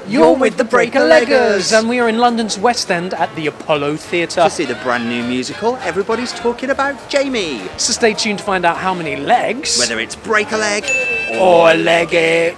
You're with the Break-a-Leggers, and we are in London's West End at the Apollo Theatre. To see the brand new musical, everybody's talking about Jamie. So stay tuned to find out how many legs... Whether it's break a leg or leg it.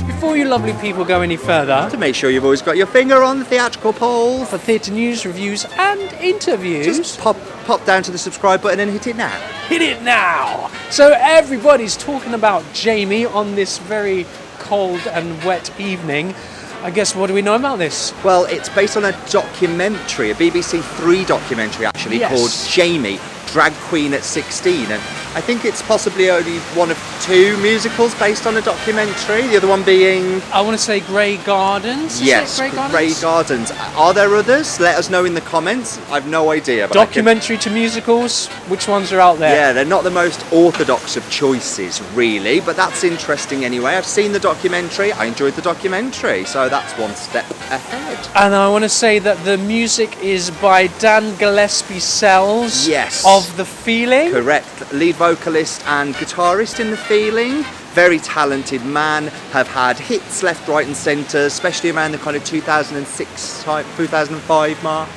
Before you lovely people go any further... To make sure you've always got your finger on the theatrical pole. For theatre news, reviews and interviews... Just pop down to the subscribe button and hit it now. Hit it now! So everybody's talking about Jamie on this very cold and wet evening. I guess, what do we know about this? Well, it's based on a documentary, a BBC 3 documentary actually, called Jamie, Drag Queen at 16. And I think it's possibly only one of 2 musicals based on a documentary, the other one being... I want to say Grey Gardens. Yes, Grey Gardens. Are there others? Let us know in the comments. I've no idea. But documentary to musicals, which ones are out there? Yeah, they're not the most orthodox of choices, really, but that's interesting anyway. I've seen the documentary, I enjoyed the documentary, so that's one step ahead. And I want to say that the music is by Dan Gillespie Sells. Yes. Of The Feeling. Correct. Lead vocalist and guitarist in The Feeling. Very talented man, have had hits left, right and centre, especially around the kind of 2006 type, 2005 mark.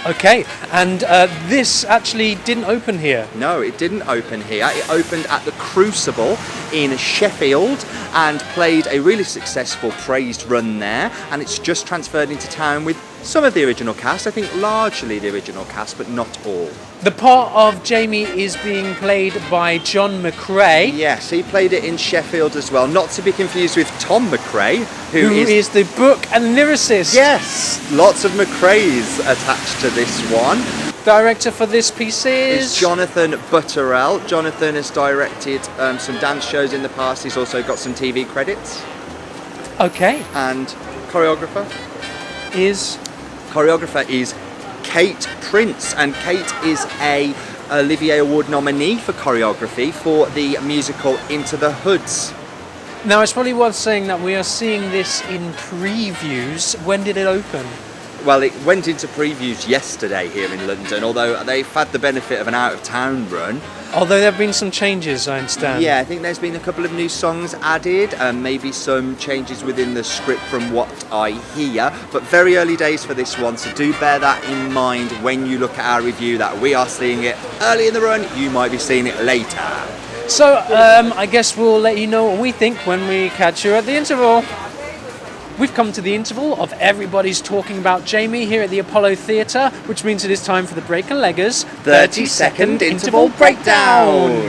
Okay, and this actually didn't open here. No, it didn't open here. It opened at the Crucible in Sheffield and played a really successful praised run there, and it's just transferred into town with some of the original cast, I think largely the original cast, but not all. The part of Jamie is being played by John Mccrea. Yes, he played it in Sheffield as well, not to be confused with Tom Mccrea, who is the book and lyricist. Yes, lots of Mccreas attached to this one. Director for this piece is Jonathan Butterell. Jonathan has directed some dance shows in the past. He's also got some TV credits. Okay. And choreographer is Kate Prince, and Kate is a Olivier Award nominee for choreography for the musical Into the Hoods. Now, it's probably worth saying that we are seeing this in previews. When did it open? Well, it went into previews yesterday here in London, although they've had the benefit of an out-of-town run. Although there have been some changes, I understand. Yeah, I think there's been a couple of new songs added, and maybe some changes within the script from what I hear. But very early days for this one, so do bear that in mind when you look at our review, that we are seeing it early in the run, you might be seeing it later. So, I guess we'll let you know what we think when we catch you at the interval. We've come to the interval of everybody's talking about Jamie here at the Apollo Theatre, which means it is time for the Break-a-Leggers 30-second interval breakdown.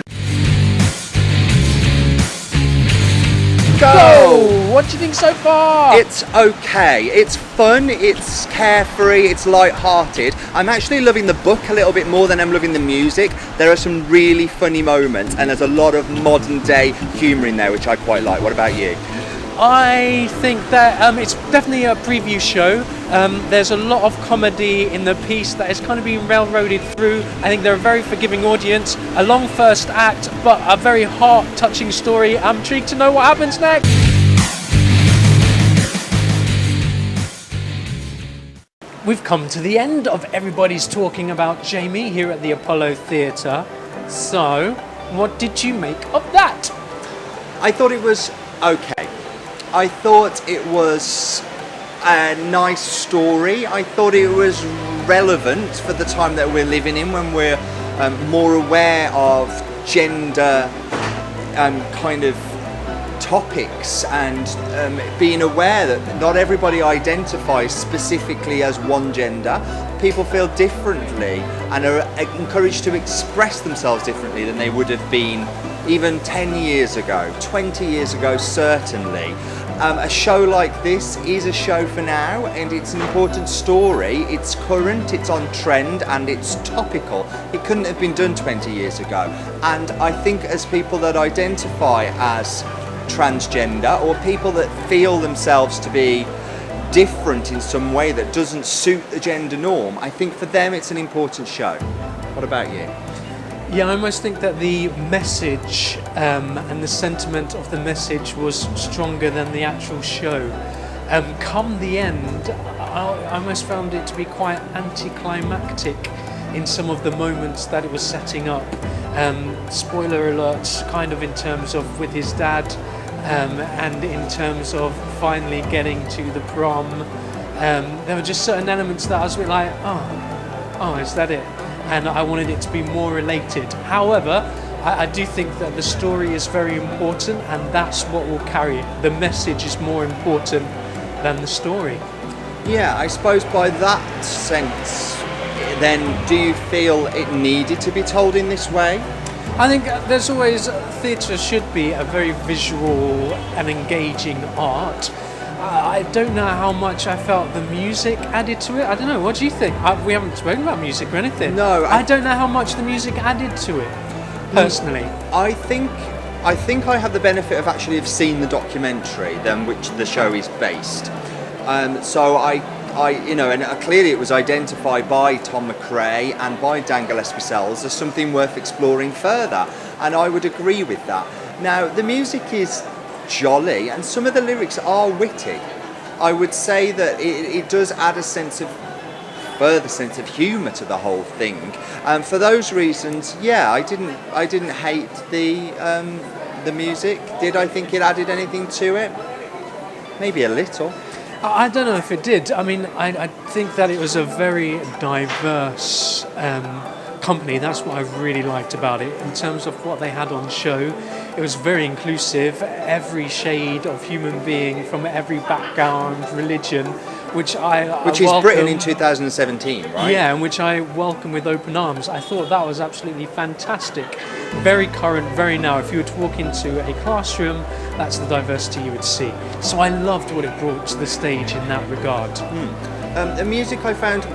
Go! What do you think so far? It's okay. It's fun, it's carefree, it's light-hearted. I'm actually loving the book a little bit more than I'm loving the music. There are some really funny moments, and there's a lot of modern-day humour in there, which I quite like. What about you? I think that it's definitely a preview show. There's a lot of comedy in the piece that is kind of being railroaded through. I think they're a very forgiving audience. A long first act, but a very heart-touching story. I'm intrigued to know what happens next. We've come to the end of everybody's talking about Jamie here at the Apollo Theatre. So, what did you make of that? I thought it was okay. I thought it was a nice story. I thought it was relevant for the time that we're living in, when we're more aware of gender kind of topics, and being aware that not everybody identifies specifically as one gender. People feel differently and are encouraged to express themselves differently than they would have been even 10 years ago, 20 years ago certainly. A show like this is a show for now, and it's an important story. It's current, it's on trend, and it's topical. It couldn't have been done 20 years ago. And I think as people that identify as transgender, or people that feel themselves to be different in some way that doesn't suit the gender norm, I think for them it's an important show. What about you? Yeah, I almost think that the message and the sentiment of the message was stronger than the actual show. Come the end, I almost found it to be quite anticlimactic in some of the moments that it was setting up. Spoiler alerts, kind of in terms of with his dad, and in terms of finally getting to the prom. There were just certain elements that I was a bit like, oh, is that it? And I wanted it to be more related. However, I do think that the story is very important, and that's what will carry it. The message is more important than the story. Yeah, I suppose by that sense, then do you feel it needed to be told in this way? I think there's always, theatre should be a very visual and engaging art. I don't know how much I felt the music added to it. I don't know, what do you think? We haven't spoken about music or anything. No. I don't know how much the music added to it, personally. I think I have the benefit of actually have seen the documentary, then which the show is based. So and clearly it was identified by John Mccrea and by Dan Gillespie Sells as something worth exploring further, and I would agree with that. Now, the music is jolly, and some of the lyrics are witty. I would say that it does add a further sense of humour to the whole thing. For those reasons, yeah, I didn't hate the music. Did I think it added anything to it? Maybe a little. I don't know if it did. I mean, I think that it was a very diverse company. That's what I really liked about it. In terms of what they had on show, it was very inclusive. Every shade of human being from every background, religion, which is Britain in 2017, right? Yeah, and which I welcome with open arms. I thought that was absolutely fantastic. Very current, very now. If you were to walk into a classroom, that's the diversity you would see. So I loved what it brought to the stage in that regard. The music I found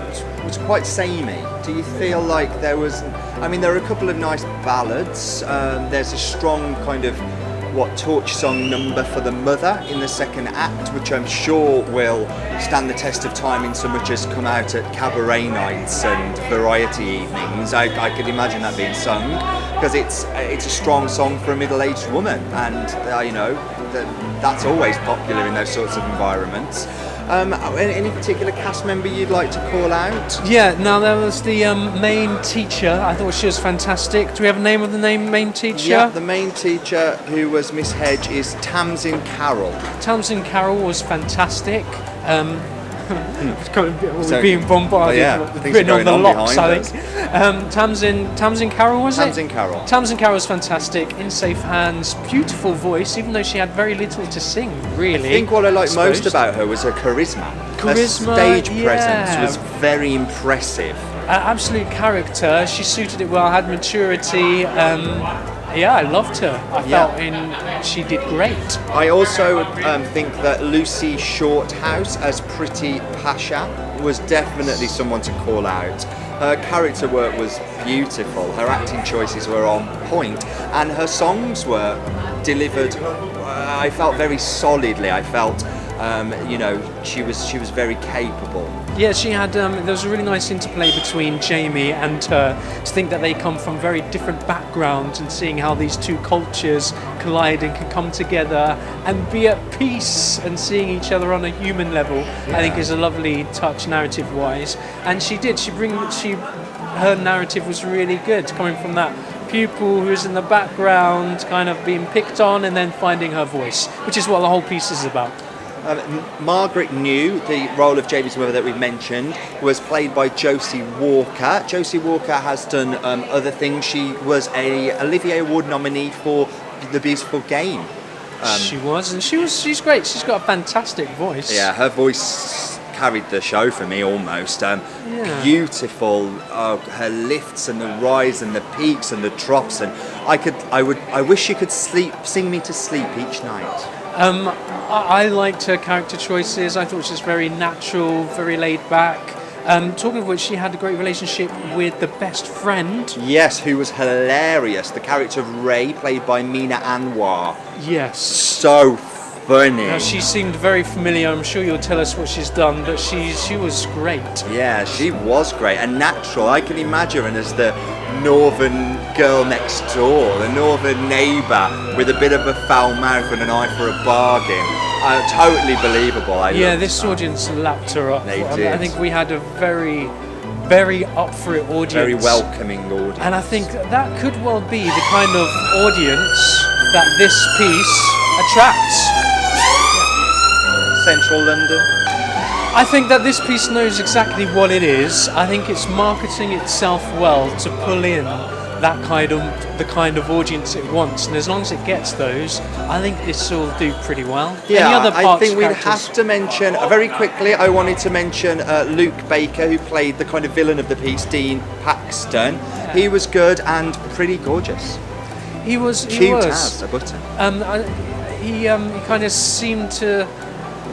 was quite samey. Do you feel like there was... I mean, there are a couple of nice ballads. There's a strong kind of torch song number for the mother in the second act, which I'm sure will stand the test of time in so much as come out at cabaret nights and variety evenings. I could imagine that being sung, because it's a strong song for a middle-aged woman, and that's always popular in those sorts of environments. Any particular cast member you'd like to call out? Yeah, now there was the main teacher. I thought she was fantastic. Do we have a name of the main teacher? Yeah, the main teacher, who was Miss Hedge, is Tamsin Carroll. Tamsin Carroll was fantastic. We're being bombarded, written on the locks, I think. Tamsin Carroll, was it? Tamsin Carroll. Tamsin Carroll was fantastic, in safe hands, beautiful voice, even though she had very little to sing, really. I think what I liked most about her was her charisma. Her stage presence was very impressive. Absolute character. She suited it well, had maturity. I loved her. I felt she did great. I also think that Lucie Shorthouse as Pretty Pasha was definitely someone to call out. Her character work was beautiful, her acting choices were on point, and her songs were delivered, I felt, very solidly. I felt she was very capable. Yeah, she had. There was a really nice interplay between Jamie and her. To think that they come from very different backgrounds, and seeing how these two cultures collide and can come together and be at peace, and seeing each other on a human level, I think is a lovely touch narrative-wise. And she did. Her narrative was really good, coming from that pupil who was in the background, kind of being picked on, and then finding her voice, which is what the whole piece is about. Margaret New, the role of Jamie's mother that we've mentioned, was played by Josie Walker. Josie Walker has done other things. She was a Olivier Award nominee for The Beautiful Game. She was, and she's great. She's got a fantastic voice. Yeah, her voice carried the show for me almost. Beautiful, her lifts and the rise and the peaks and the drops, and I wish she could sing me to sleep each night. I liked her character choices. I thought she was very natural, very laid back. Talking of which, she had a great relationship with the best friend. Yes, who was hilarious. The character of Ray, played by Mina Anwar. Yes. So funny. Now, she seemed very familiar. I'm sure you'll tell us what she's done, but she was great. Yeah, she was great and natural. I can imagine her as the northern girl next door, the northern neighbour with a bit of a foul mouth and an eye for a bargain. Totally believable. This audience lapped her up. They did. I think we had a very very up for it audience. Very welcoming audience. And I think that could well be the kind of audience that this piece attracts. Central London. I think that this piece knows exactly what it is. I think it's marketing itself well to pull in the kind of audience it wants, and as long as it gets those, I think this will do pretty well. Yeah, Any other I parts, think we'd characters? have to mention very quickly. I wanted to mention Luke Baker, who played the kind of villain of the piece, Dean Paxton. Yeah. He was good and pretty gorgeous. He was Cute as a button. He kind of seemed to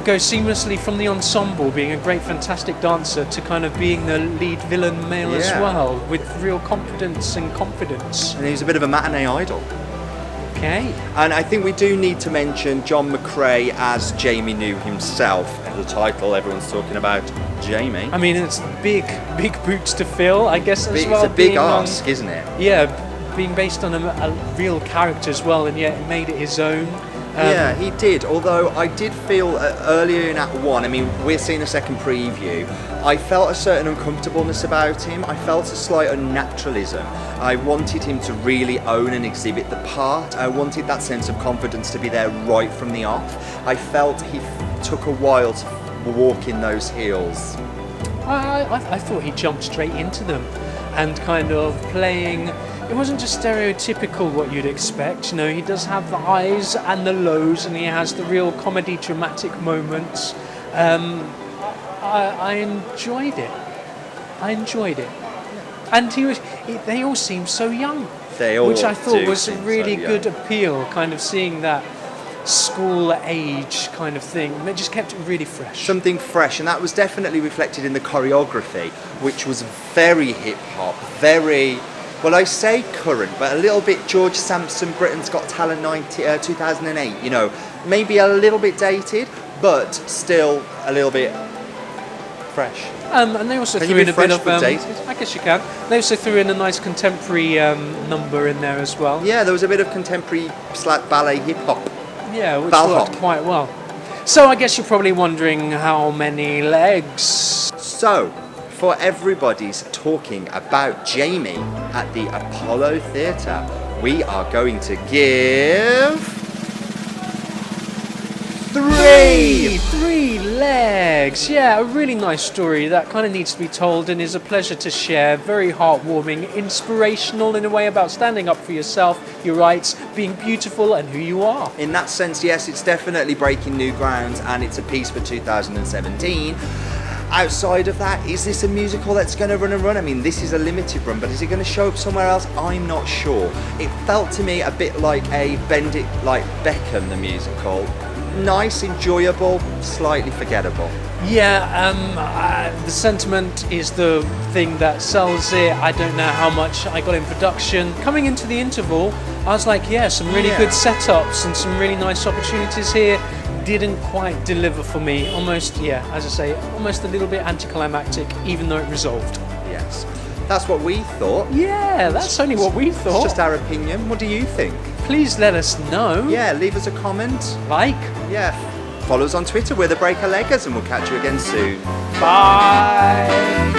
go seamlessly from the ensemble, being a great, fantastic dancer, to kind of being the lead villain male as well, with real competence and confidence. And he was a bit of a matinee idol. Okay. And I think we do need to mention John Mccrea as Jamie New himself. The title everyone's talking about, Jamie. I mean, it's big boots to fill, I guess, as well. It's a big ask, isn't it? Yeah, being based on a real character as well, and yet made it his own. Yeah, he did. Although I did feel earlier in Act 1, I mean, we're seeing a second preview, I felt a certain uncomfortableness about him. I felt a slight unnaturalism. I wanted him to really own and exhibit the part. I wanted that sense of confidence to be there right from the off. I felt he took a while to walk in those heels. I thought he jumped straight into them and kind of playing. It wasn't just stereotypical what you'd expect, you know, he does have the highs and the lows, and he has the real comedy dramatic moments. I enjoyed it. And they all seemed so young, which I thought was a really good appeal, kind of seeing that school age kind of thing. It just kept it really fresh. Something fresh, and that was definitely reflected in the choreography, which was very hip hop, very, well, I say current, but a little bit George Sampson, Britain's Got Talent 2008, you know, maybe a little bit dated, but still a little bit fresh. And they also threw in a bit of, I guess you can. They also threw in a nice contemporary number in there as well. Yeah, there was a bit of contemporary / ballet hip hop. Yeah, which worked quite well. So I guess you're probably wondering how many legs. So, for everybody's talking about Jamie at the Apollo Theatre, we are going to give 3 legs. Yeah, a really nice story that kind of needs to be told and is a pleasure to share. Very heartwarming, inspirational in a way about standing up for yourself, your rights, being beautiful and who you are. In that sense, yes, it's definitely breaking new grounds, and it's a piece for 2017. Outside of that, is this a musical that's going to run and run? I mean, this is a limited run, but is it going to show up somewhere else? I'm not sure. It felt to me a bit like a Bend It Like Beckham, the musical. Nice, enjoyable, slightly forgettable. Yeah, the sentiment is the thing that sells it. I don't know how much I got in production. Coming into the interval, I was like, yeah, some really good setups and some really nice opportunities here. Didn't quite deliver for me. Almost, yeah, as I say, almost a little bit anticlimactic, even though it resolved. Yes. That's what we thought. Yeah, that's only what we thought. It's just our opinion. What do you think? Please let us know. Yeah, leave us a comment. Like. Yeah. Follow us on Twitter. We're the Breaker Leggers, and we'll catch you again soon. Bye.